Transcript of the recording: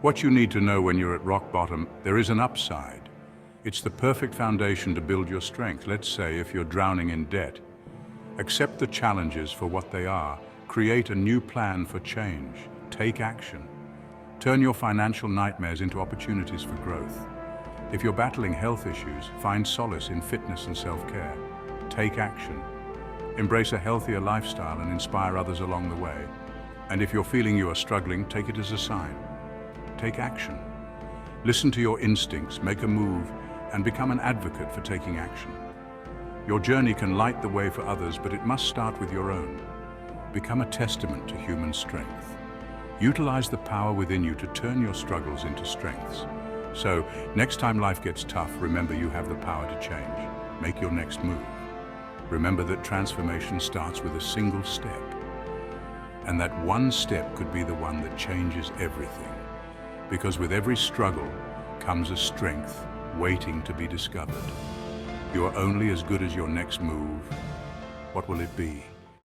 What you need to know when you're at rock bottom, there is an upside. It's the perfect foundation to build your strength. Let's say if you're drowning in debt. Accept the challenges for what they are. Create a new plan for change. Take action. Turn your financial nightmares into opportunities for growth. If you're battling health issues, find solace in fitness and self-care. Take action. Embrace a healthier lifestyle and inspire others along the way. And if you're feeling you are struggling, take it as a sign. Take action. Listen to your instincts, make a move, and become an advocate for taking action. Your journey can light the way for others, but it must start with your own. Become a testament to human strength. Utilize the power within you to turn your struggles into strengths. So, next time life gets tough, remember you have the power to change. Make your next move. Remember that transformation starts with a single step. And that one step could be the one that changes everything. Because with every struggle comes a strength waiting to be discovered. You are only as good as your next move. What will it be?